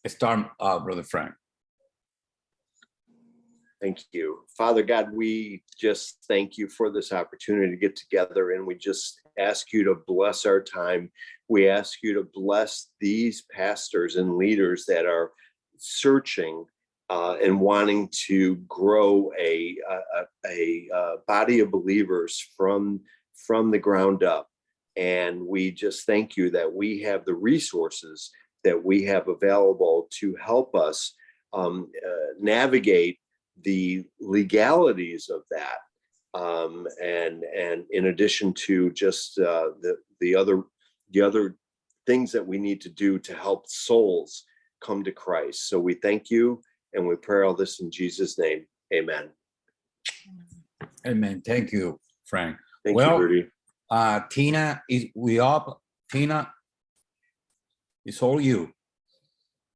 Start, Brother Frank. Thank you. Father God, we just thank you for this opportunity to get together, and we just ask you to bless our time. We ask you to bless these pastors and leaders that are searching and wanting to grow a body of believers from the ground up. And we just thank you that we have the resources that we have available to help us navigate the legalities of that, and in addition to just the other things that we need to do to help souls come to Christ. So we thank you, and we pray all this in Jesus' name. Amen. Amen. Thank you, Frank. Thank you, Rudy. Tina, we up? Tina, it's all you.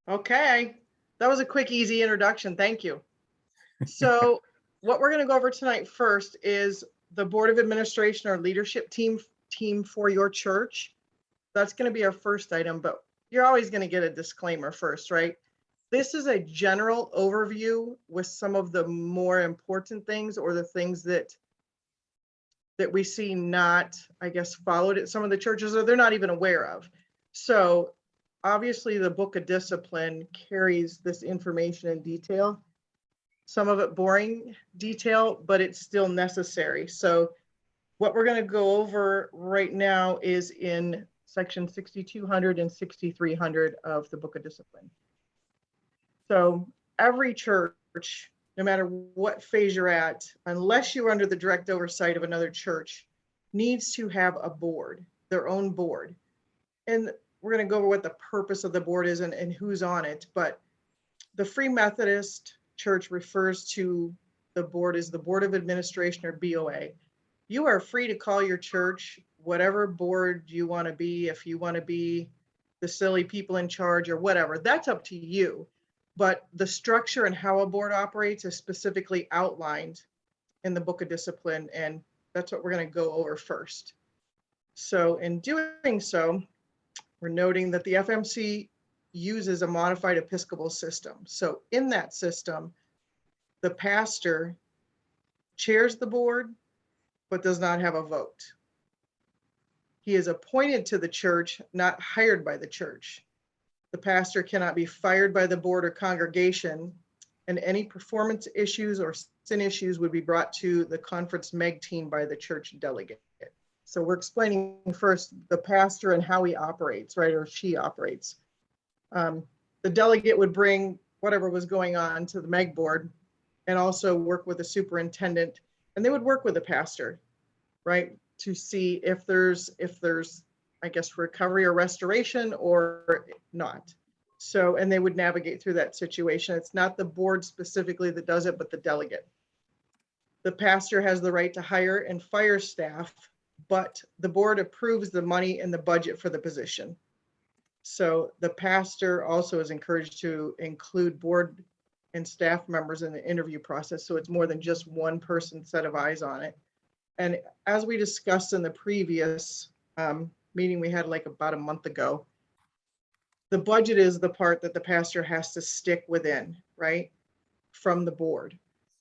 Okay, that was a quick, easy introduction. Thank you. So what we're going to go over tonight first is the Board of Administration or leadership team for your church. That's going to be our first item, but you're always going to get a disclaimer first, right? This is a general overview with some of the more important things, or the things that we see not, I guess, followed at some of the churches, or they're not even aware of. So obviously the Book of Discipline carries this information in detail. Some of it boring detail, but it's still necessary. So what we're going to go over right now is in section 6200 and 6300 of the Book of Discipline. So every church, no matter what phase you're at, unless you're under the direct oversight of another church, needs to have a board, their own board. And we're going to go over what the purpose of the board is and who's on it. But the Free Methodist Church refers to the board as the Board of Administration, or BOA. You are free to call your church whatever board you want to be. If you want to be the silly people in charge or whatever, that's up to you. But the structure and how a board operates is specifically outlined in the Book of Discipline, and that's what we're going to go over first. So in doing so, we're noting that the FMC uses a modified Episcopal system. So in that system, the pastor chairs the board, but does not have a vote. He is appointed to the church, not hired by the church. The pastor cannot be fired by the board or congregation, and any performance issues or sin issues would be brought to the conference MEG team by the church delegate. So we're explaining first the pastor and how he operates, right, or she operates. The delegate would bring whatever was going on to the MEG board, and also work with the superintendent, and they would work with the pastor, right, to see if there's, I guess, recovery or restoration or not. So, and they would navigate through that situation. It's not the board specifically that does it, but the delegate. The pastor has the right to hire and fire staff, but the board approves the money and the budget for the position. So the pastor also is encouraged to include board and staff members in the interview process. So it's more than just one person set of eyes on it. And as we discussed in the previous meeting we had like about a month ago, the budget is the part that the pastor has to stick within, right, from the board.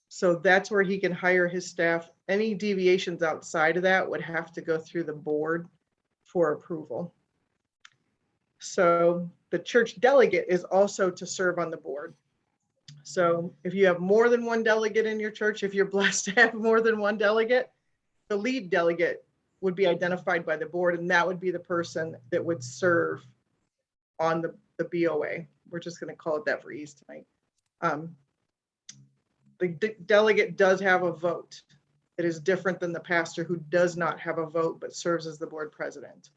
So that's where he can hire his staff. Any deviations outside of that would have to go through the board for approval. So the church delegate is also to serve on the board. So if you have more than one delegate in your church, if you're blessed to have more than one delegate, the lead delegate would be identified by the board, and that would be the person that would serve on the BOA. We're just going to call it that for ease tonight. The delegate does have a vote. It is different than the pastor, who does not have a vote but serves as the board president.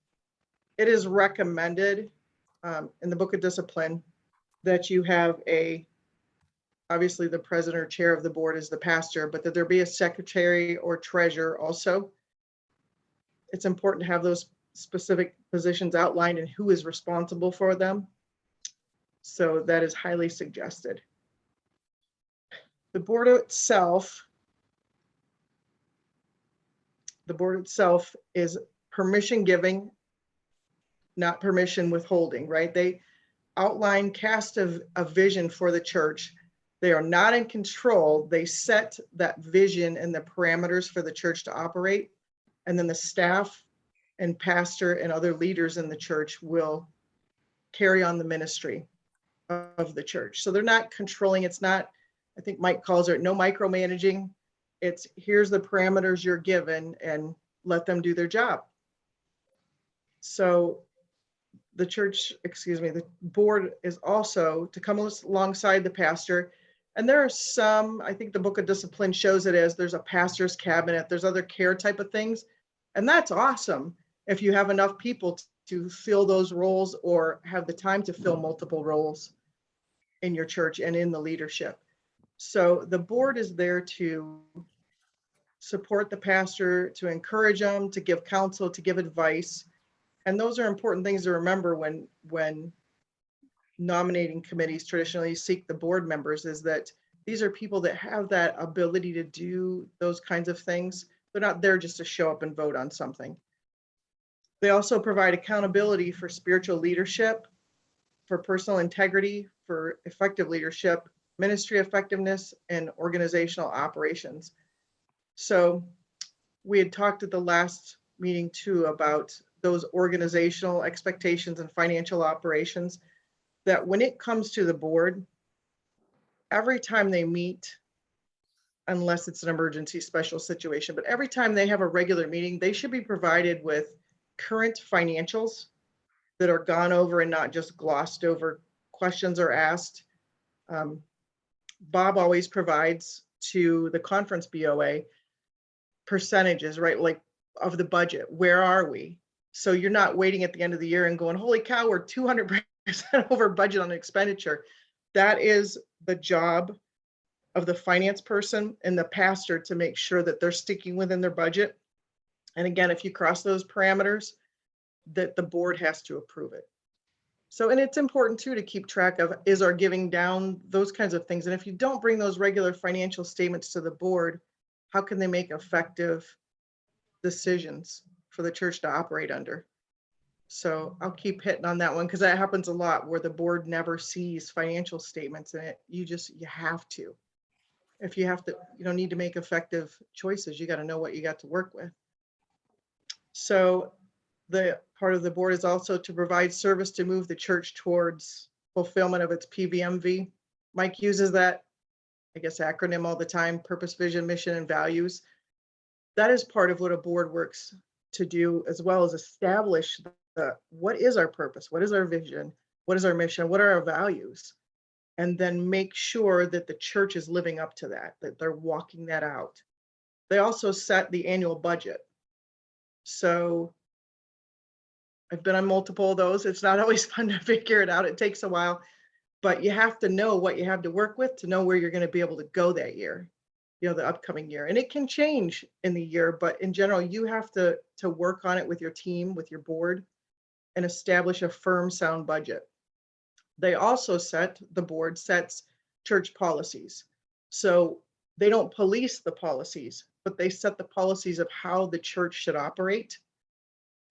It is recommended in the Book of Discipline that you have obviously the president or chair of the board is the pastor, but that there be a secretary or treasurer also. It's important to have those specific positions outlined and who is responsible for them. So that is highly suggested. The board itself is permission giving, not permission withholding, right? outline, cast a vision for the church. They are not in control. They set that vision and the parameters for the church to operate. And then the staff and pastor and other leaders in the church will carry on the ministry of the church. So they're not controlling. It's not, I think Mike calls it no micromanaging. It's here's the parameters you're given and let them do their job. So the board is also to come alongside the pastor. And there are some, I think the Book of Discipline shows it as there's a pastor's cabinet, there's other care type of things. And that's awesome if you have enough people to fill those roles or have the time to fill multiple roles in your church and in the leadership. So the board is there to support the pastor, to encourage them, to give counsel, to give advice. And those are important things to remember when nominating committees traditionally seek the board members, is that these are people that have that ability to do those kinds of things. They're not there just to show up and vote on something. They also provide accountability for spiritual leadership, for personal integrity, for effective leadership, ministry effectiveness, and organizational operations. So we had talked at the last meeting too about those organizational expectations and financial operations, that when it comes to the board, every time they meet, unless it's an emergency special situation, but every time they have a regular meeting, they should be provided with current financials that are gone over and not just glossed over. Questions are asked. Bob always provides to the conference BOA percentages, right? Like of the budget, where are we? So you're not waiting at the end of the year and going, holy cow, we're 200% over budget on expenditure. That is the job of the finance person and the pastor to make sure that they're sticking within their budget. And again, if you cross those parameters, that the board has to approve it. So, and it's important too to keep track of, is our giving down, those kinds of things. And if you don't bring those regular financial statements to the board, how can they make effective decisions for the church to operate under? So I'll keep hitting on that one because that happens a lot where the board never sees financial statements in it. You have to. If you have to, you don't need to make effective choices. You got to know what you got to work with. So the part of the board is also to provide service to move the church towards fulfillment of its PVMV. Mike uses that, I guess, acronym all the time: purpose, vision, mission, and values. That is part of what a board works to do, as well as establish what is our purpose, what is our vision, what is our mission, what are our values, and then make sure that the church is living up to that they're walking that out. They also set the annual budget. So I've been on multiple of those. It's not always fun to figure it out. It takes a while, but you have to know what you have to work with to know where you're going to be able to go that year, the upcoming year. And it can change in the year, but in general, you have to work on it with your team, with your board, and establish a firm, sound budget. They also the board sets church policies. So they don't police the policies, but they set the policies of how the church should operate.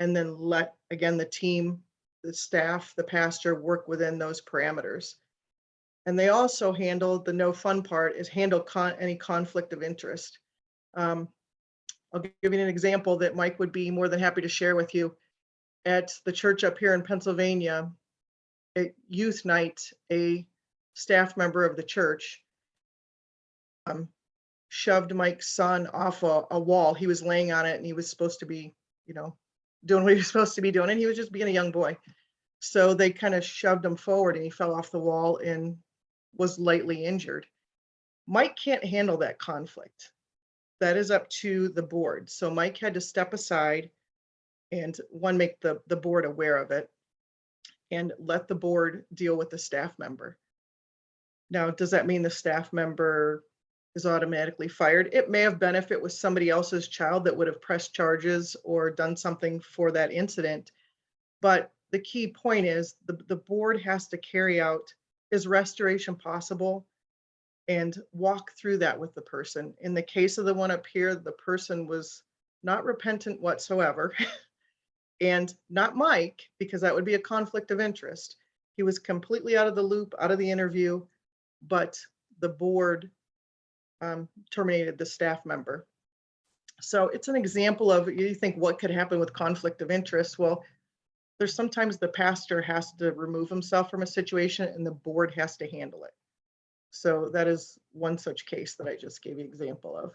And then let, again, the team, the staff, the pastor work within those parameters. And they also handle, the no fun part is handle any conflict of interest. I'll give you an example that Mike would be more than happy to share with you. At the church up here in Pennsylvania, at youth night, a staff member of the church shoved Mike's son off a wall. He was laying on it and he was supposed to be, doing what he was supposed to be doing, and he was just being a young boy. So they kind of shoved him forward and he fell off the wall and was lightly injured. Mike can't handle that conflict. That is up to the board. So Mike had to step aside and make the board aware of it and let the board deal with the staff member. Now, does that mean the staff member is automatically fired? It may have been if it was somebody else's child that would have pressed charges or done something for that incident. But the key point is the board has to carry out, is restoration possible, and walk through that with the person. In the case of the one up here, the person was not repentant whatsoever and not Mike, because that would be a conflict of interest. He was completely out of the loop, out of the interview, but the board terminated the staff member. So it's an example of, you think what could happen with conflict of interest? Well, there's sometimes the pastor has to remove himself from a situation and the board has to handle it. So that is one such case that I just gave you an example of.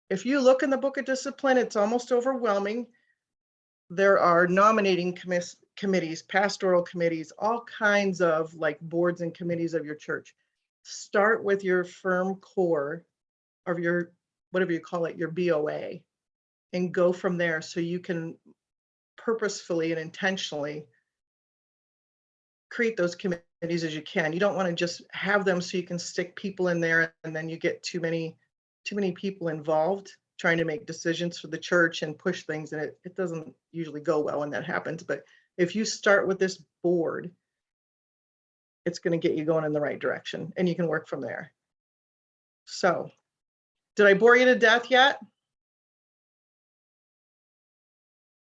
If you look in the book of discipline, it's almost overwhelming. There are nominating committees, pastoral committees, all kinds of like boards and committees of your church. Start with your firm core of your, whatever you call it, your BOA, and go from there so you can purposefully and intentionally create those committees as you can. You don't want to just have them so you can stick people in there and then you get too many people involved trying to make decisions for the church and push things, and it doesn't usually go well when that happens. But if you start with this board, it's going to get you going in the right direction and you can work from there. So, did I bore you to death yet?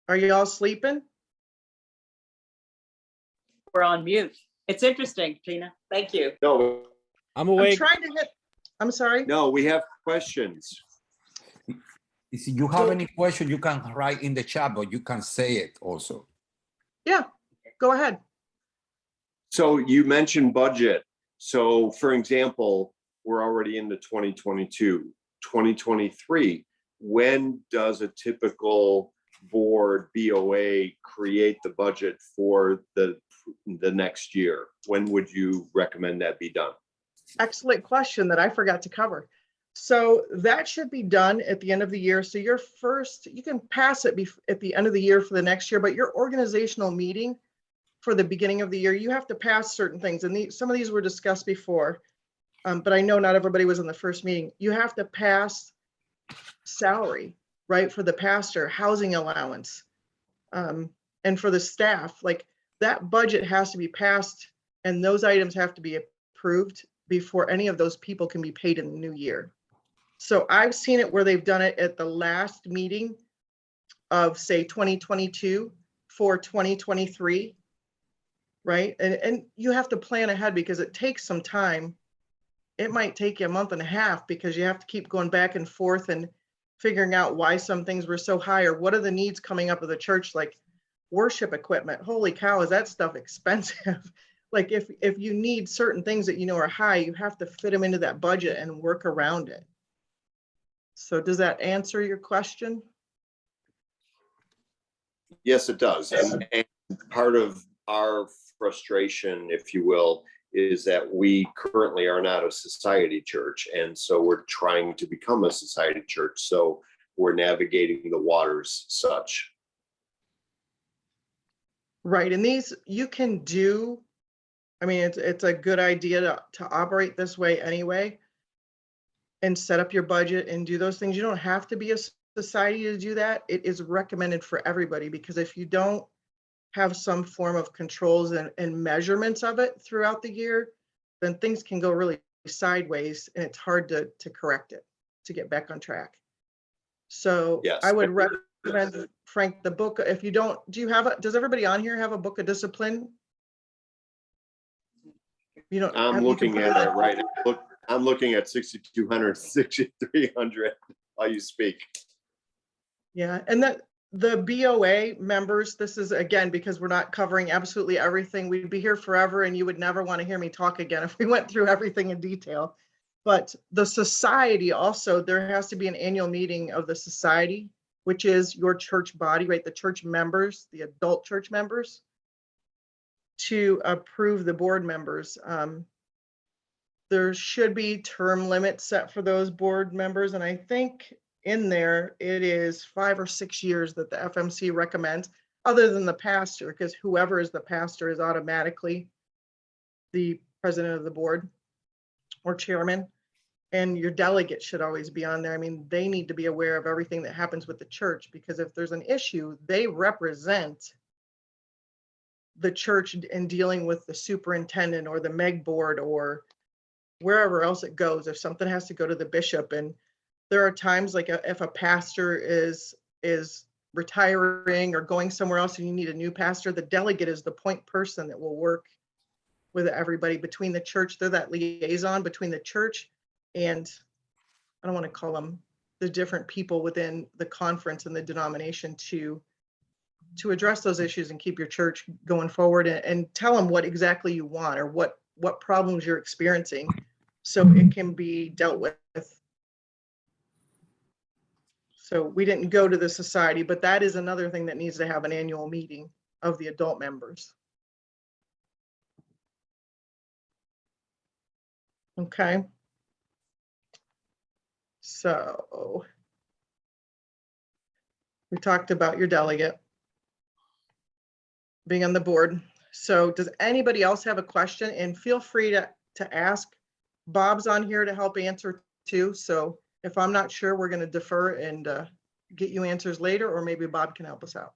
Are you all sleeping? We're on mute. It's interesting, Tina. Thank you. No, I'm I'm awake. trying to hit, I'm sorry. no, we have questions. If you have any question, you can write in the chat, but you can say it also. Yeah, go ahead. So you mentioned budget. So for example, we're already into 2022, 2023. When does a typical board BOA create the budget for the next year? When would you recommend that be done? Excellent question that I forgot to cover. So that should be done at the end of the year. So your first, you can pass it at the end of the year for the next year, but your organizational meeting for the beginning of the year, you have to pass certain things. And some of these were discussed before, but I know not everybody was in the first meeting. You have to pass salary, right? For the pastor, housing allowance, and for the staff, like that budget has to be passed and those items have to be approved before any of those people can be paid in the new year. So I've seen it where they've done it at the last meeting of say 2022 for 2023, right? And you have to plan ahead because it takes some time. It might take you a month and a half because you have to keep going back and forth and figuring out why some things were so high or what are the needs coming up of the church, like worship equipment. Holy cow, is that stuff expensive? Like if you need certain things that you know are high, you have to fit them into that budget and work around it. So does that answer your question? Yes, it does. And part of our frustration, if you will, is that we currently are not a society church. And so we're trying to become a society church. So we're navigating the waters such. Right. And these you can do, I mean, it's a good idea to operate this way anyway and set up your budget and do those things. You don't have to be a society to do that. It is recommended for everybody because if you don't have some form of controls and measurements of it throughout the year, then things can go really sideways and it's hard to correct it, to get back on track. So Yes. I would recommend, Frank, the book. If you don't, does everybody on here have a book of discipline? You don't. I'm looking at it right now. Look, I'm looking at 6,200, 6,300 while you speak. Yeah, and that the BOA members, this is again, because we're not covering absolutely everything. We'd be here forever and you would never want to hear me talk again if we went through everything in detail. But the society also, there has to be an annual meeting of the society, which is your church body, right? The church members, the adult church members, to approve the board members. There should be term limits set for those board members. And I think in there, it is 5 or 6 years that the FMC recommends, other than the pastor, because whoever is the pastor is automatically the president of the board or chairman. And your delegate should always be on there. I mean, they need to be aware of everything that happens with the church, because if there's an issue, they represent the church in dealing with the superintendent or the MEG board or wherever else it goes. If something has to go to the bishop, and there are times like if a pastor is retiring or going somewhere else and you need a new pastor, the delegate is the point person that will work with everybody between the church. They're that liaison between the church and, I don't want to call them, the different people within the conference and the denomination to address those issues and keep your church going forward, and tell them what exactly you want or what problems you're experiencing so it can be dealt with. So we didn't go to the society, but that is another thing that needs to have an annual meeting of the adult members. Okay. So we talked about your delegate being on the board. So does anybody else have a question? And feel free to ask. Bob's on here to help answer too. So if I'm not sure, we're going to defer and get you answers later, or maybe Bob can help us out.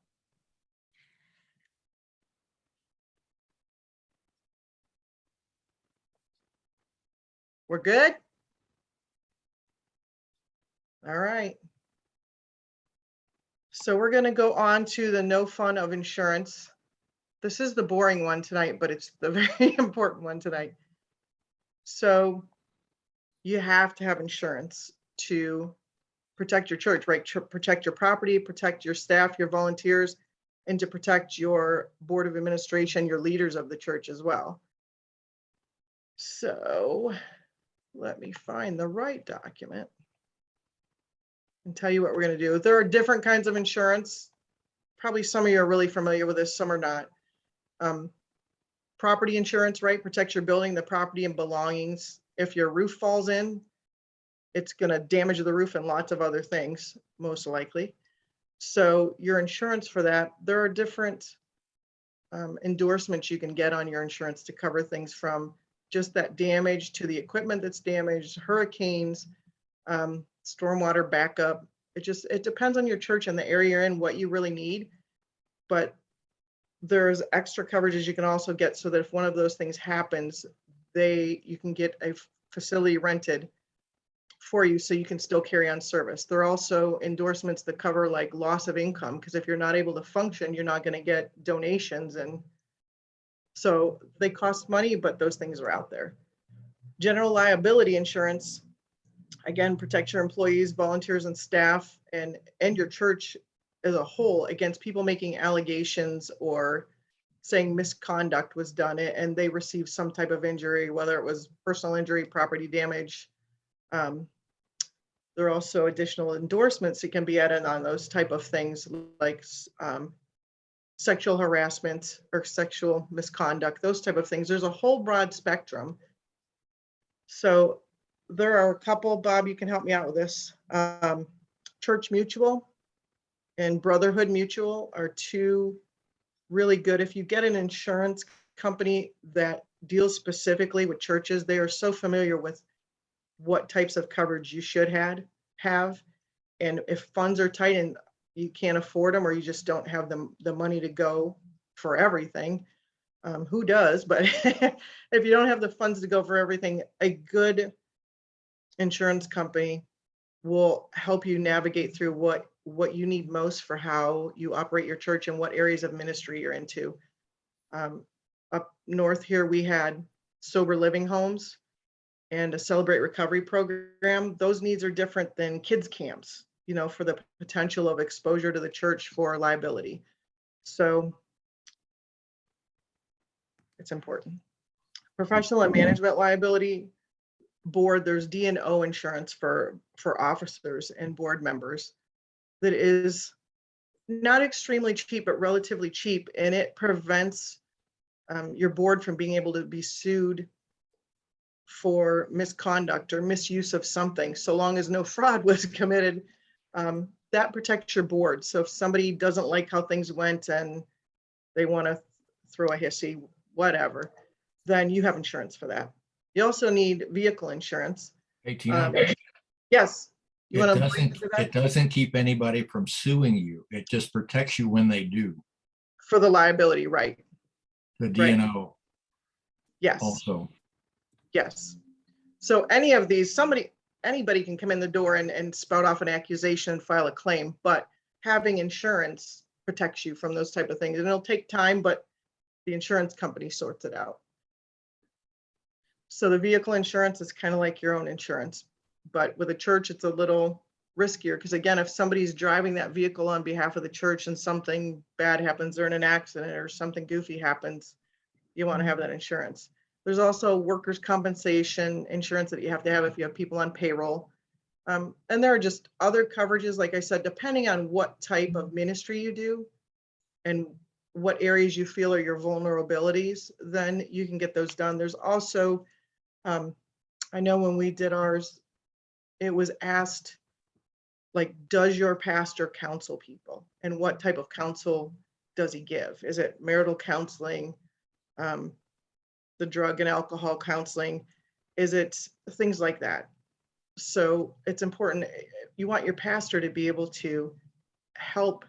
We're good? All right. So we're going to go on to the no fun of insurance. This is the boring one tonight, but it's the very important one tonight. So you have to have insurance to protect your church, right? Protect your property, protect your staff, your volunteers, and to protect your board of administration, your leaders of the church as well. So let me find the right document and tell you what we're going to do. There are different kinds of insurance. Probably some of you are really familiar with this, some are not. Property insurance, right? Protects your building, the property and belongings. If your roof falls in, it's going to damage the roof and lots of other things, most likely. So your insurance for that, there are different endorsements you can get on your insurance to cover things from just that damage to the equipment that's damaged, hurricanes, stormwater backup. It depends on your church and the area you're in, what you really need. But there's extra coverages you can also get so that if one of those things happens, you can get a facility rented for you so you can still carry on service. There are also endorsements that cover like loss of income, because if you're not able to function, you're not going to get donations. And so they cost money, but those things are out there. General liability insurance, again, protects your employees, volunteers, and staff, and your church as a whole against people making allegations or saying misconduct was done and they received some type of injury, whether it was personal injury, property damage. There are also additional endorsements that can be added on those type of things, like sexual harassment or sexual misconduct, those type of things. There's a whole broad spectrum. So there are a couple. Bob, you can help me out with this. Church Mutual and Brotherhood Mutual are two really good. If you get an insurance company that deals specifically with churches, they are so familiar with what types of coverage you should have. And if funds are tight and you can't afford them, or you just don't have the money to go for everything, who does? But if you don't have the funds to go for everything, a good insurance company will help you navigate through what you need most for how you operate your church and what areas of ministry you're into. Up north here, we had sober living homes and a Celebrate Recovery program. Those needs are different than kids camps, for the potential of exposure to the church for liability. So it's important. Professional and management liability board, there's D&O insurance for officers and board members that is not extremely cheap, but relatively cheap, and it prevents your board from being able to be sued for misconduct or misuse of something, so long as no fraud was committed. That protects your board. So if somebody doesn't like how things went and they want to throw a hissy, whatever, then you have insurance for that. You also need vehicle insurance. Hey, Tina, Yes. You want it doesn't keep anybody from suing you. It just protects you when they do. For the liability, right? The D&O Yes. also. Yes. So any of these, anybody can come in the door and spout off an accusation and file a claim, but having insurance protects you from those type of things. And it'll take time, but the insurance company sorts it out. So the vehicle insurance is kind of like your own insurance, but with a church, it's a little riskier because again, if somebody's driving that vehicle on behalf of the church and something bad happens, they're in an accident or something goofy happens, you want to have that insurance. There's also workers' compensation insurance that you have to have if you have people on payroll. And there are just other coverages, like I said, depending on what type of ministry you do and what areas you feel are your vulnerabilities, then you can get those done. There's also, I know when we did ours, it was asked, like, does your pastor counsel people? And what type of counsel does he give? Is it marital counseling, the drug and alcohol counseling? Is it things like that? So it's important. You want your pastor to be able to help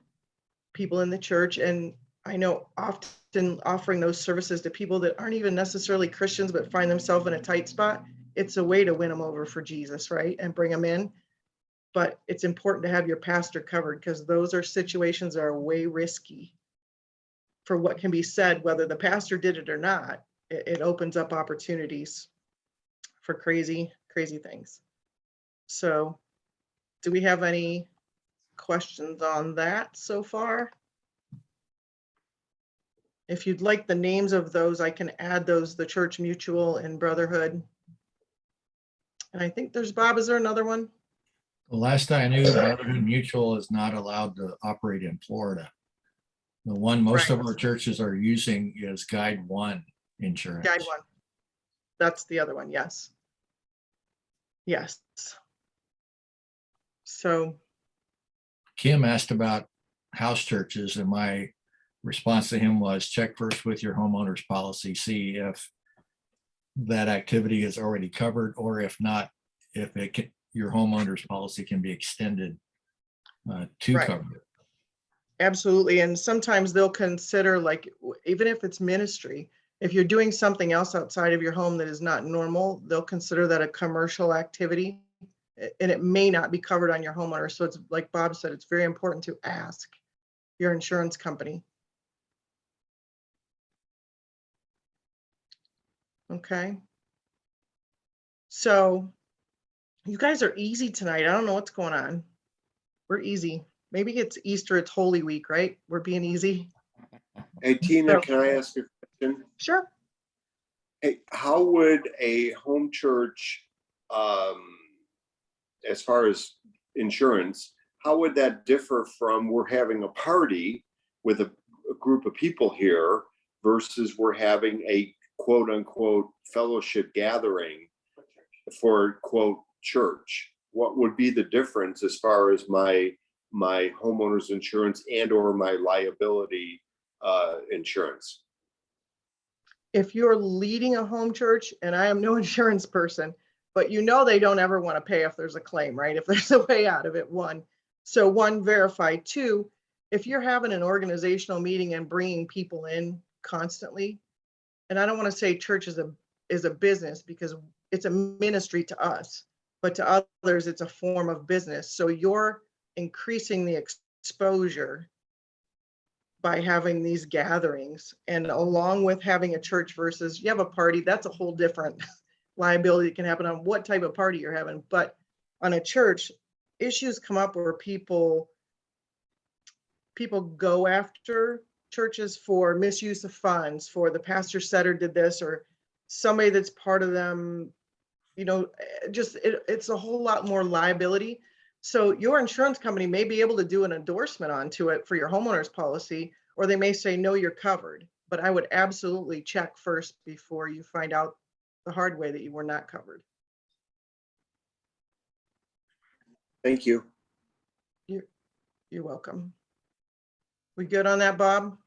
people in the church. And I know often offering those services to people that aren't even necessarily Christians, but find themselves in a tight spot, it's a way to win them over for Jesus, right? And bring them in. But it's important to have your pastor covered because those are situations that are way risky for what can be said, whether the pastor did it or not. It opens up opportunities for crazy, crazy things. So do we have any questions on that so far? If you'd like the names of those, I can add those, the Church Mutual and Brotherhood. And I think there's, Bob, is there another one? The last I knew, Brotherhood Mutual is not allowed to operate in Florida. The one most of Right. our churches are using is Guide One Insurance. Guide One. That's the other one, yes. Yes. So, Kim asked about house churches, and my response to him was check first with your homeowner's policy, see if that activity is already covered, or if not, if it can, your homeowner's policy can be extended to Right. cover it. absolutely. And sometimes they'll consider, like, even if it's ministry, if you're doing something else outside of your home that is not normal, they'll consider that a commercial activity, and it may not be covered on your homeowner. So it's like Bob said, it's very important to ask your insurance company. Okay. So you guys are easy tonight. I don't know what's going on. We're easy. Maybe it's Easter, it's Holy Week, right? We're being easy. Hey, Tina, So- can I ask you a question? Sure. Hey, how would a home church, as far as insurance, how would that differ from we're having a party with a group of people here versus we're having a quote unquote fellowship gathering for quote church? What would be the difference as far as my homeowner's insurance and or my liability insurance? If you're leading a home church, and I am no insurance person, but you know they don't ever want to pay if there's a claim, right? If there's a way out of it, one. So one, verify. Two, if you're having an organizational meeting and bringing people in constantly, and I don't want to say church is a business because it's a ministry to us, but to others, it's a form of business. So you're increasing the exposure by having these gatherings, and along with having a church versus you have a party, that's a whole different liability that can happen on what type of party you're having. But on a church, issues come up where people go after churches for misuse of funds, for the pastor said or did this, or somebody that's part of them, just it's a whole lot more liability. So your insurance company may be able to do an endorsement onto it for your homeowner's policy, or they may say, no, you're covered. But I would absolutely check first before you find out the hard way that you were not covered. Thank you. You're welcome. We good on that, Bob?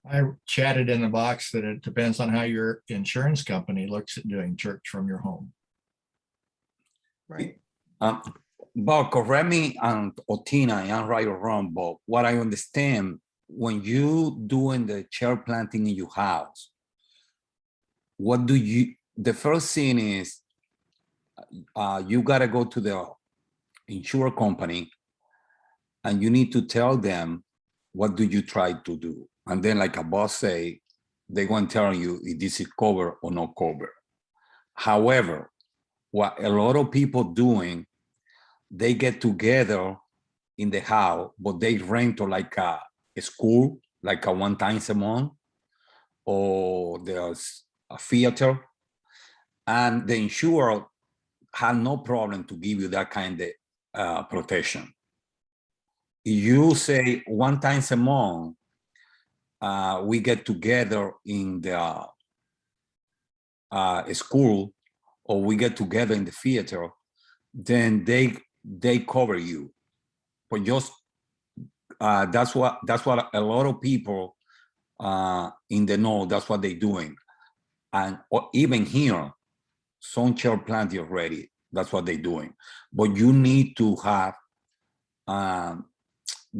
I chatted in the box that it depends on how your insurance company looks at doing church from your home. Right. Bob, correct me, or Tina, I'm right or wrong, but what I understand, when you doing the chair planting in your house, the first thing is, you gotta go to the insurance company and you need to tell them what do you try to do. And then like a boss say, they're going to tell you if this is covered or not covered. However, what a lot of people doing, they get together in the house, but they rent to like a school, like a one time a month, or there's a theater, and the insurer have no problem to give you that kind of protection. If you say one time a month, we get together in the school, or we get together in the theater, then they cover you. But just that's what a lot of people in the know, that's what they're doing. And even here, some share plenty already, that's what they're doing. But you need to have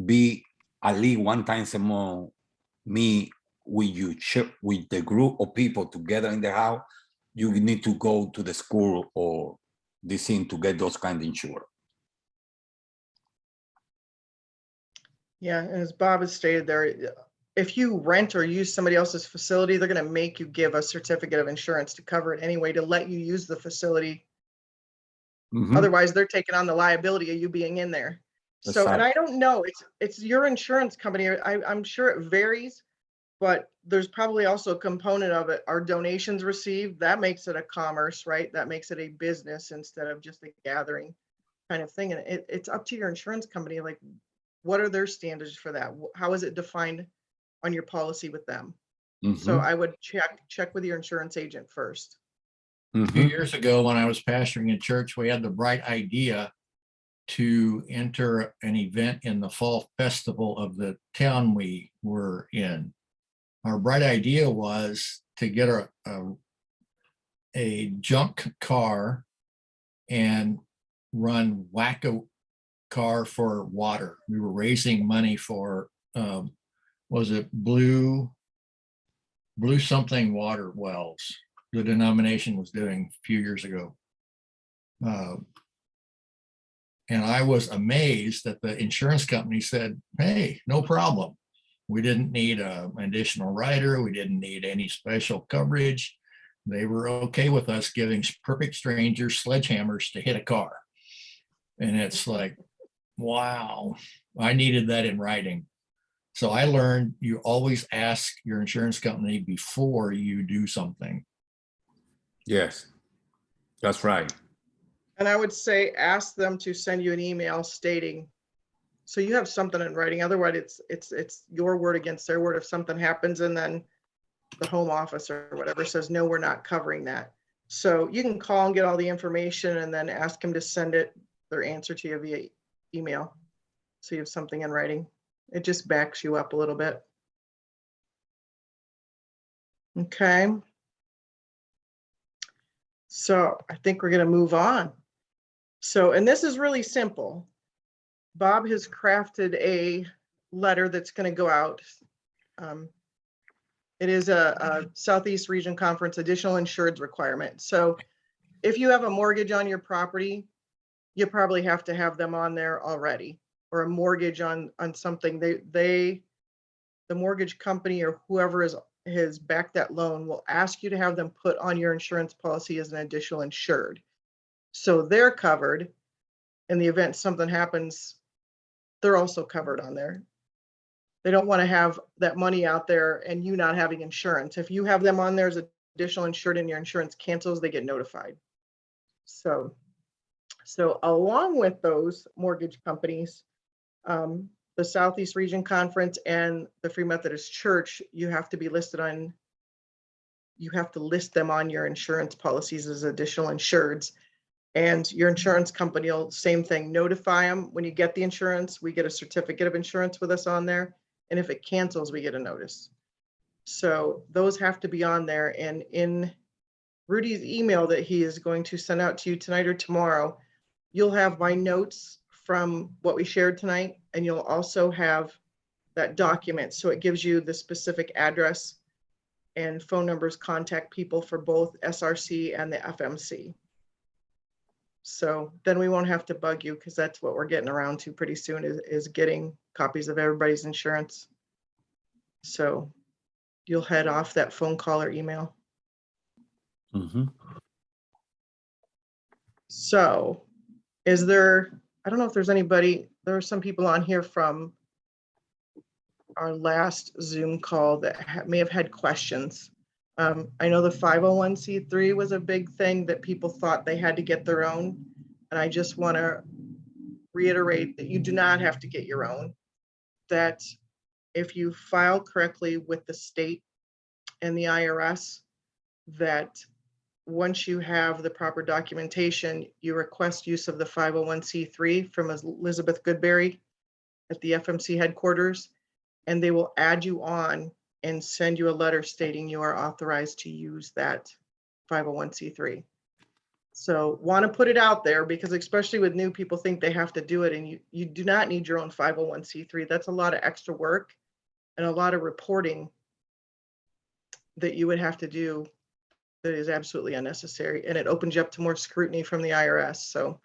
be at least one time a month, me with you, with the group of people together in the house. You need to go to the school or this thing to get those kind of insurance. Yeah, and as Bob has stated there, if you rent or use somebody else's facility, they're going to make you give a certificate of insurance to cover it anyway, to let you use the facility. Mhm. Otherwise, they're taking on the liability of you being in there. So, and I don't know, it's your insurance company. I'm sure it varies, but there's probably also a component of it. Our donations received, that makes it a commerce, right? That makes it a business instead of just a gathering kind of thing. And it's up to your insurance company. Like, what are their standards for that? How is it defined on your policy with them? So I would check with your insurance agent first. A few years ago, when I was pastoring a church, we had the bright idea to enter an event in the fall festival of the town we were in. Our bright idea was to get a junk car and run wacko car for water. We were raising money for, was it blue something water wells, the denomination was doing a few years ago. And I was amazed that the insurance company said, hey, no problem. We didn't need an additional rider. We didn't need any special coverage. They were okay with us giving perfect strangers sledgehammers to hit a car. And it's like, wow, I needed that in writing. So I learned you always ask your insurance company before you do something. Yes, that's right. And I would say, ask them to send you an email stating, so you have something in writing. Otherwise, it's your word against their word if something happens and then the home office or whatever says, no, we're not covering that. So you can call and get all the information and then ask them to send their answer to you via email. So you have something in writing. It just backs you up a little bit. Okay. So I think we're going to move on. So, and this is really simple. Bob has crafted a letter that's going to go out. It is a Southeast Region Conference additional insureds requirement. So if you have a mortgage on your property, you probably have to have them on there already, or a mortgage on something. The mortgage company or whoever has backed that loan will ask you to have them put on your insurance policy as an additional insured. So they're covered. In the event something happens, they're also covered on there. They don't want to have that money out there and you not having insurance. If you have them on there as additional insured and your insurance cancels, they get notified. So along with those mortgage companies, the Southeast Region Conference and the Free Methodist Church, you have to list them on your insurance policies as additional insureds. And your insurance company will, same thing, notify them when you get the insurance. We get a certificate of insurance with us on there. And if it cancels, we get a notice. So those have to be on there. And in Rudy's email that he is going to send out to you tonight or tomorrow, you'll have my notes from what we shared tonight. And you'll also have that document. So it gives you the specific address and phone numbers, contact people for both SRC and the FMC. So then we won't have to bug you because that's what we're getting around to pretty soon is getting copies of everybody's insurance. So you'll head off that phone call or email. Mhm. So is there, I don't know if there's anybody, there are some people on here from our last Zoom call that may have had questions. I know the 501c3 was a big thing that people thought they had to get their own. And I just want to reiterate that you do not have to get your own. That if you file correctly with the state and the IRS, that once you have the proper documentation, you request use of the 501c3 from Elizabeth Goodberry at the FMC headquarters, and they will add you on and send you a letter stating you are authorized to use that 501c3. So want to put it out there because especially with new people think they have to do it, and you do not need your own 501c3. That's a lot of extra work and a lot of reporting that you would have to do that is absolutely unnecessary, and it opens you up to more scrutiny from the IRS. So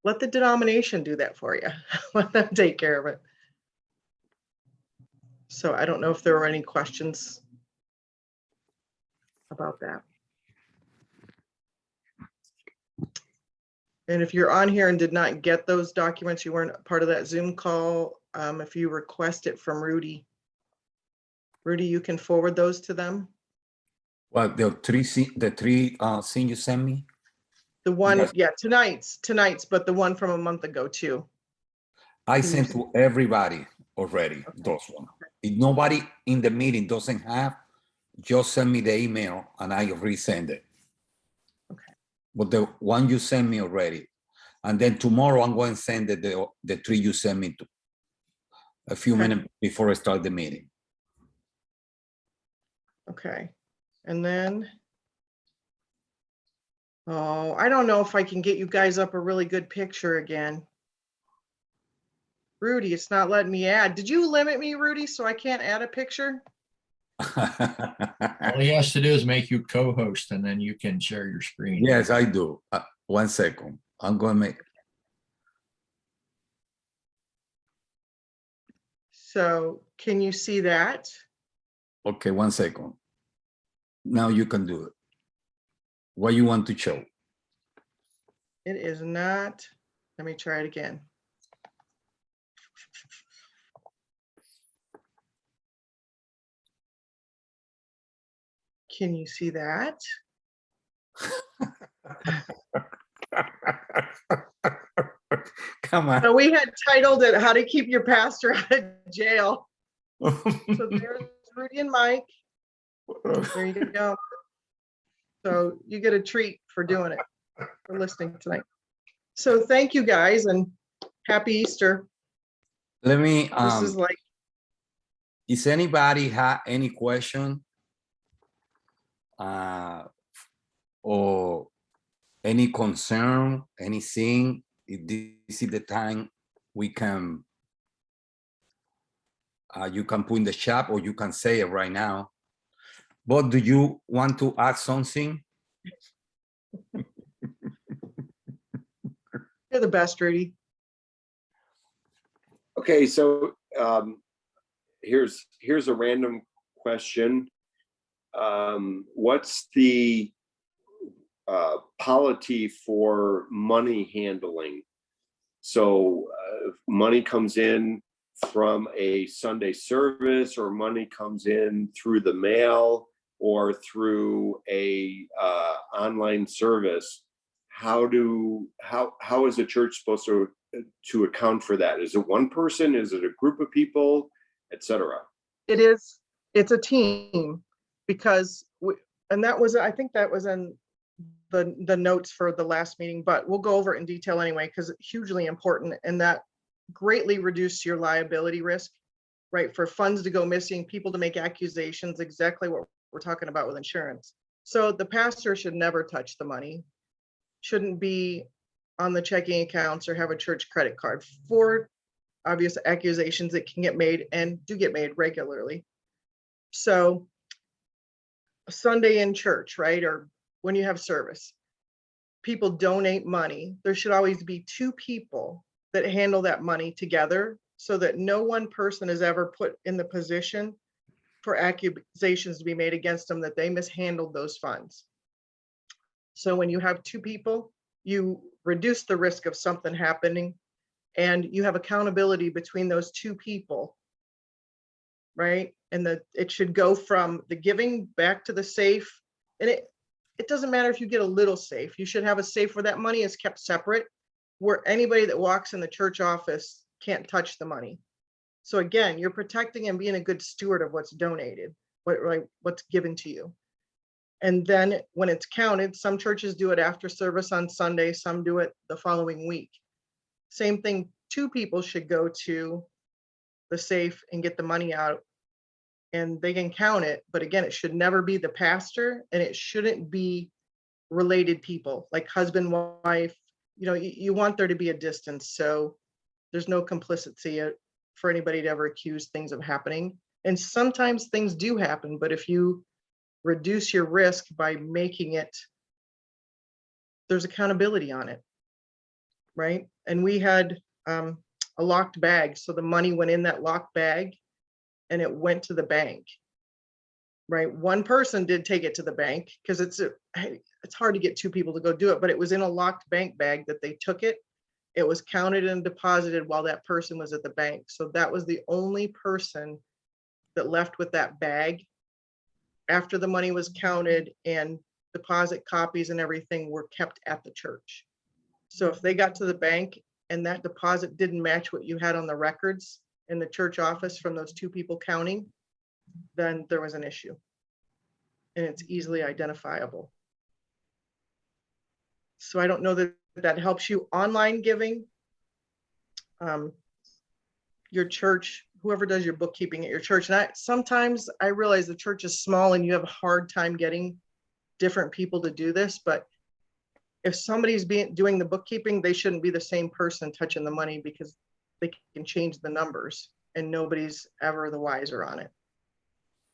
let the denomination do that for you. Let them take care of it. So I don't know if there were any questions about that. And if you're on here and did not get those documents, you weren't part of that Zoom call, if you request it from Rudy, you can forward those to them. Well, the three thing you sent me. The one, Yes. yeah, tonight's, but the one from a month ago too. I Can you sent see- to everybody already, those one. If nobody in the meeting doesn't have, just send me the email and I resend it. Okay. But the one you sent me already, and then tomorrow I'm going to send the three you sent me to a few Okay. minutes before I start the meeting. Okay, and then, oh, I don't know if I can get you guys up a really good picture again. Rudy, it's not letting me add. Did you limit me, Rudy, so I can't add a picture? All he has to do is make you co-host and then you can share your screen. Yes, I do. 1 second. I'm going to make. So can you see that? Okay, 1 second. Now you can do it. What you want to show? It is not, let me try it again. Can you see that? Come on. So we had titled it, How to Keep Your Pastor Out of Jail. So there's Rudy and Mike. There you go. So you get a treat for doing it, for listening tonight. So thank you guys and happy Easter. Let me, This is like, is anybody have any question? Or any concern, anything? If this is the time we can, you can put in the chat or you can say it right now. But do you want to add something? you're the best, Rudy. Okay, so here's a random question. What's the polity for money handling? So if money comes in from a Sunday service, or money comes in through the mail or through a online service, how is the church supposed to account for that? Is it one person? Is it a group of people, etc.? It's a team because and that was, I think that was in the notes for the last meeting, but we'll go over it in detail anyway, because it's hugely important and that greatly reduce your liability risk, right? For funds to go missing, people to make accusations, exactly what we're talking about with insurance. So the pastor should never touch the money, shouldn't be on the checking accounts or have a church credit card for obvious accusations that can get made and do get made regularly. So Sunday in church, right? Or when you have service, people donate money, there should always be two people that handle that money together so that no one person is ever put in the position for accusations to be made against them that they mishandled those funds. So when you have two people, you reduce the risk of something happening and you have accountability between those two people, right? And it should go from the giving back to the safe. And it doesn't matter if you get a little safe, you should have a safe where that money is kept separate, where anybody that walks in the church office can't touch the money. So again, you're protecting and being a good steward of what's donated, what's given to you. And then when it's counted, some churches do it after service on Sunday, some do it the following week. Same thing, two people should go to the safe and get the money out and they can count it. But again, it should never be the pastor and it shouldn't be related people like husband, wife. You know, you want there to be a distance. So there's no complicity for anybody to ever accuse things of happening. And sometimes things do happen, but if you reduce your risk by making it, there's accountability on it, right? And we had a locked bag. So the money went in that locked bag and it went to the bank, right? One person did take it to the bank because it's hard to get two people to go do it, but it was in a locked bank bag that they took it. It was counted and deposited while that person was at the bank. So that was the only person that left with that bag after the money was counted and deposit copies and everything were kept at the church. So if they got to the bank and that deposit didn't match what you had on the records in the church office from those two people counting, then there was an issue. And it's easily identifiable. So I don't know that that helps you. Online giving, your church, whoever does your bookkeeping at your church. And sometimes I realize the church is small and you have a hard time getting different people to do this, but if somebody's doing the bookkeeping, they shouldn't be the same person touching the money because they can change the numbers and nobody's ever the wiser on it.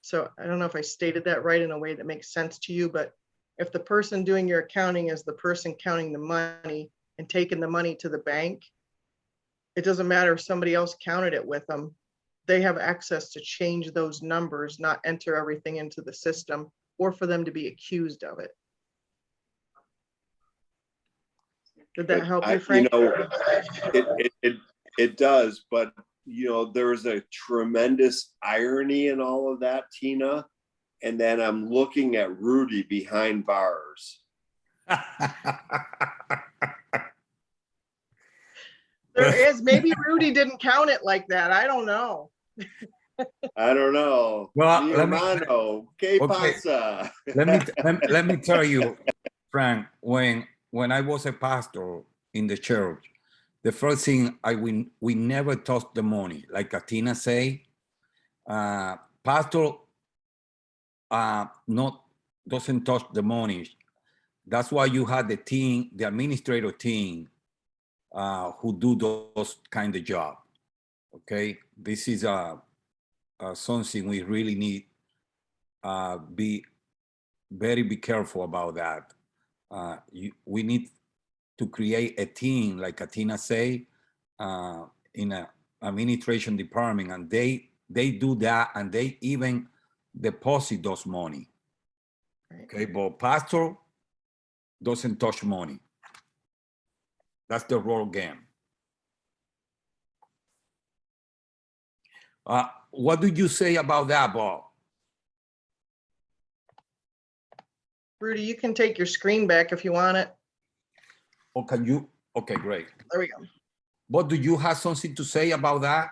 So I don't know if I stated that right in a way that makes sense to you, but if the person doing your accounting is the person counting the money and taking the money to the bank, it doesn't matter if somebody else counted it with them. They have access to change those numbers, not enter everything into the system or for them to be accused of it. Did that help you, Frank? You know, it does, but you know, there's a tremendous irony in all of that, Tina. And then I'm looking at Rudy behind bars. There is, maybe Rudy didn't count it like that. I don't know. I don't know. Well, Mi hermano, ¿qué pasa? let me tell you, Frank, when I was a pastor in the church, the first thing we never touched the money. Like Katina say, pastor doesn't touch the money. That's why you had the team, the administrative team, who do those kind of job. Okay, this is something we really need be very careful about that. We need to create a team, like Katina say, in an administration department, and they do that, and they even deposit those money. Okay, but pastor doesn't touch money. That's the role game. What do you say about that, Bob? Rudy, you can take your screen back if you want it. Or can you? Okay, great. There we go. But do you have something to say about that?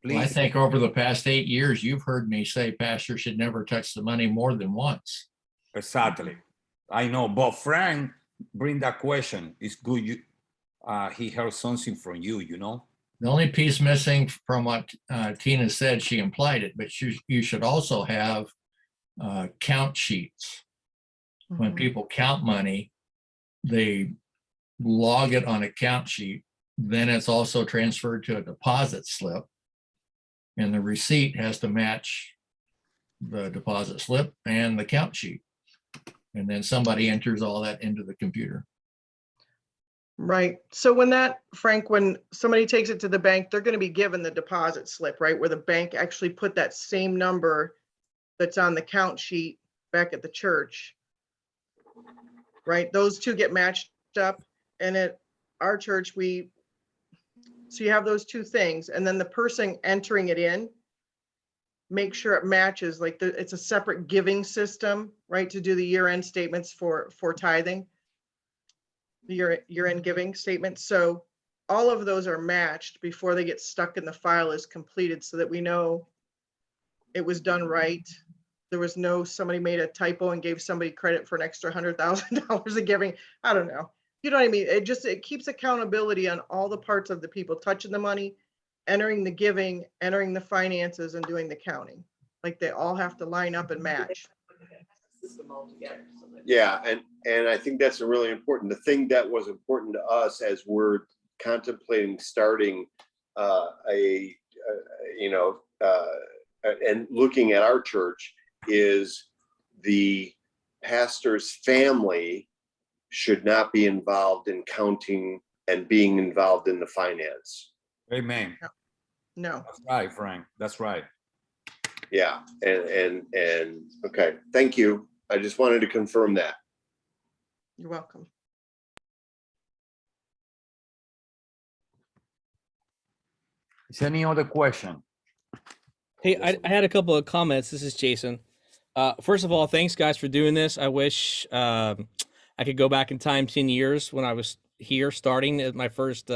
Please. Well, I think over the past 8 years, you've heard me say pastors should never touch the money more than once. Exactly. I know, but Frank bring that question. It's good he heard something from you, you know? The only piece missing from what Tina said, she implied it, but you should also have count sheets. When people count money, they log it on a count sheet. Then it's also transferred to a deposit slip. And the receipt has to match the deposit slip and the count sheet. And then somebody enters all that into the computer. Right. So when that, Frank, when somebody takes it to the bank, they're going to be given the deposit slip, right? Where the bank actually put that same number that's on the count sheet back at the church. Right. Those two get matched up. And at our church, so you have those two things. And then the person entering it in, make sure it matches, like it's a separate giving system, right? To do the year-end statements for tithing. The year-end giving statement. So all of those are matched before they get stuck in the file is completed, so that we know it was done right. There was no, somebody made a typo and gave somebody credit for an extra $100,000 of giving. I don't know. You know what I mean? It keeps accountability on all the parts of the people touching the money, entering the giving, entering the finances, and doing the counting. Like they all have to line up and match. Yeah, and I think that's really important. The thing that was important to us as we're contemplating starting and looking at our church is the pastor's family should not be involved in counting and being involved in the finance. Amen. No. That's right, Frank. That's right. Yeah, and okay, thank you. I just wanted to confirm that. You're welcome. Is any other question? Hey, I had a couple of comments. This is Jason. First of all, thanks guys for doing this. I wish I could go back in time 10 years when I was here starting at my first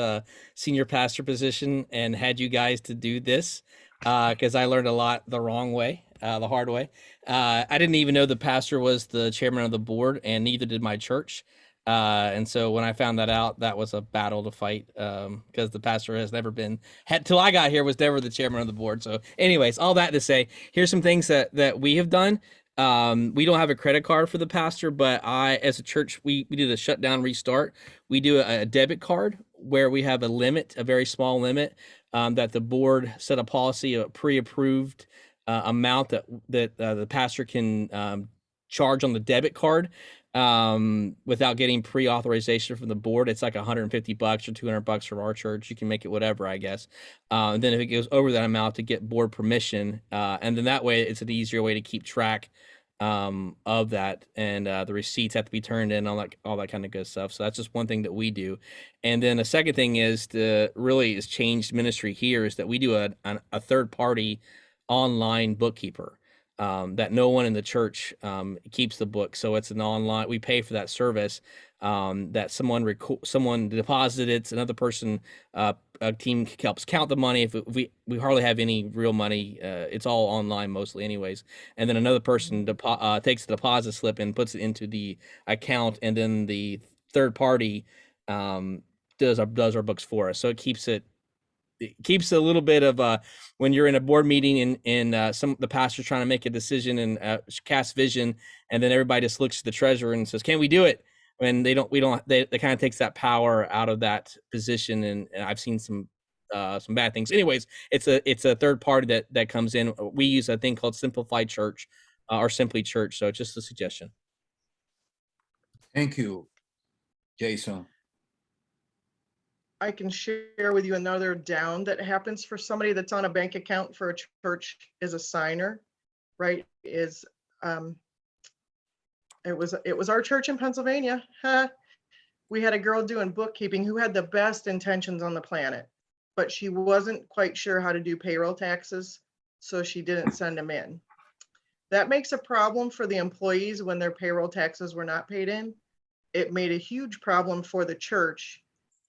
senior pastor position and had you guys to do this because I learned a lot the wrong way, the hard way. I didn't even know the pastor was the chairman of the board, and neither did my church. And so when I found that out, that was a battle to fight because the pastor has never been, till I got here, was never the chairman of the board. So anyways, all that to say, here's some things that we have done. We don't have a credit card for the pastor, but as a church, we do the shutdown restart. We do a debit card where we have a limit, a very small limit that the board set a policy, a pre-approved amount that the pastor can charge on the debit card without getting pre-authorization from the board. It's like $150 or $200 from our church. You can make it whatever, I guess. And then if it goes over that amount, to get board permission, and then that way it's an easier way to keep track of that, and the receipts have to be turned in, all that kind of good stuff. So that's just one thing that we do. And then the second thing is really is changed ministry here is that we do a third party online bookkeeper. That no one in the church keeps the book, so it's an online. We pay for that service. That someone deposited, another person, a team helps count the money. If we hardly have any real money, it's all online mostly, anyways. And then another person takes the deposit slip and puts it into the account, and then the third party does our books for us. So it keeps a little bit of when you're in a board meeting and the pastor's trying to make a decision and cast vision, and then everybody just looks to the treasurer and says, "Can we do it?" And they kind of takes that power out of that position, and I've seen some bad things. Anyways, it's a third party that comes in. We use a thing called Simplified Church or Simply Church. So just a suggestion. Thank you, Jason. I can share with you another down that happens for somebody that's on a bank account for a church is a signer, right? It was our church in Pennsylvania. We had a girl doing bookkeeping who had the best intentions on the planet, but she wasn't quite sure how to do payroll taxes, so she didn't send them in. That makes a problem for the employees when their payroll taxes were not paid in. It made a huge problem for the church.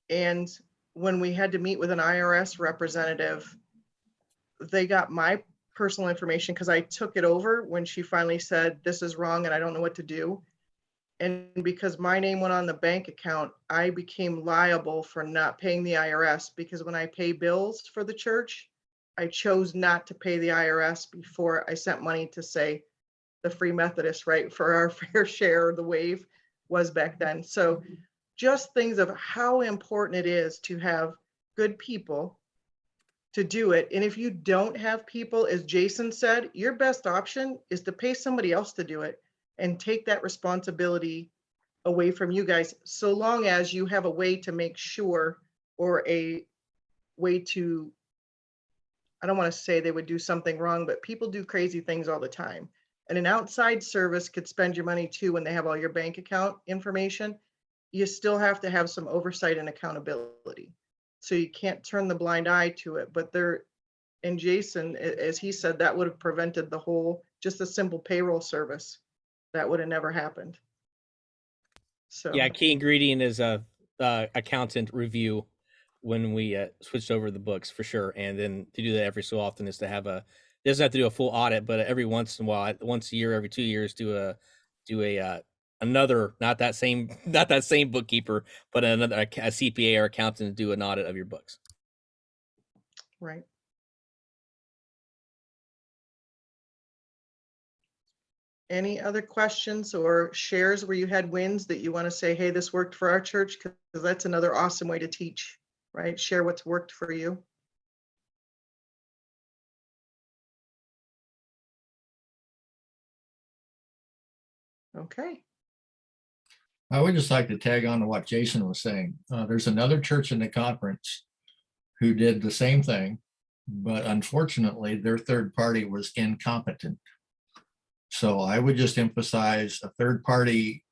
And when we had to meet with an IRS representative, they got my personal information because I took it over when she finally said, "This is wrong and I don't know what to do." And because my name went on the bank account, I became liable for not paying the IRS, because when I pay bills for the church, I chose not to pay the IRS before I sent money to, say, the Free Methodist, right, for our fair share. The wave was back then. So just things of how important it is to have good people to do it. And if you don't have people, as Jason said, your best option is to pay somebody else to do it. and take that responsibility away from you guys, so long as you have a way to make sure, or a way to, I don't want to say they would do something wrong, but people do crazy things all the time. And an outside service could spend your money too when they have all your bank account information. You still have to have some oversight and accountability. So you can't turn the blind eye to it. But there, and Jason, as he said, that would have prevented the whole, just a simple payroll service. That would have never happened. So Yeah, key ingredient is a accountant review when we switched over the books for sure. And then to do that every so often is to have a, doesn't have to do a full audit, but every once in a while, once a year, every 2 years, do a another, not that same bookkeeper, but another a CPA or accountant to do an audit of your books. right. Any other questions or shares where you had wins that you want to say, hey, this worked for our church? Because that's another awesome way to teach, right? Share what's worked for you. Okay. I would just like to tag on to what Jason was saying. There's another church in the conference who did the same thing, but unfortunately their third party was incompetent. So I would just emphasize a third party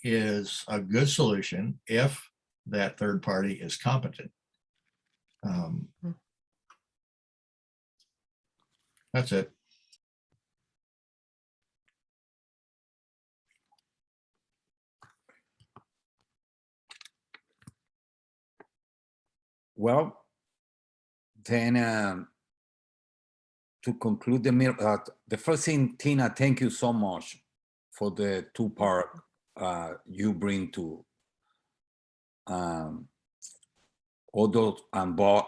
is a good solution if that third party is competent. That's it. Well, then to conclude the first thing, Tina, thank you so much for the two-part you bring to all those, and Bob,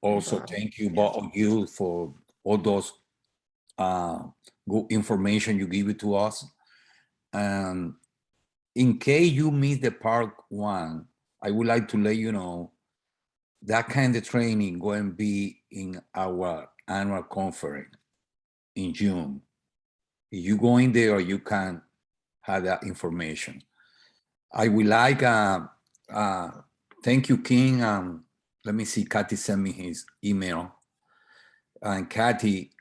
also Bob, thank you, both of you, for all those good information you give it to us. In case you missed the part one, I would like to let you know that kind of training going to be in our annual conference in June. If you go in there, you can have that information. I would like, thank you, King. Let me see, Kathy sent me his email. And Kathy,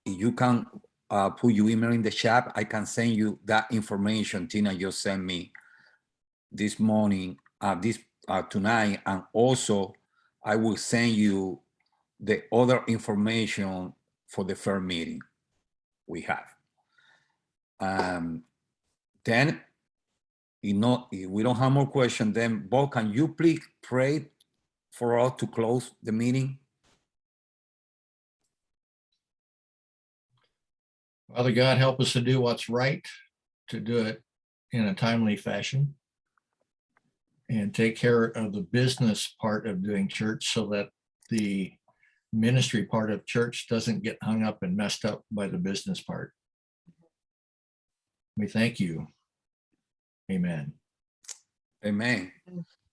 if you can put your email in the chat, I can send you that information Tina just sent me this morning, tonight. And also, I will send you the other information for the first meeting we have. Then, if we don't have more questions, then Bob, can you please pray for us to close the meeting? Father God, help us to do what's right, to do it in a timely fashion, and take care of the business part of doing church so that the ministry part of church doesn't get hung up and messed up by the business part. We thank you. Amen. Amen.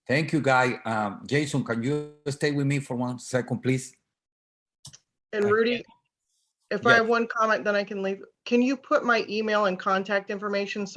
Thank you, guys. Jason, can you stay with me for 1 second, please? And Rudy, if I have one comment, then I can leave. Can you put my email and contact information so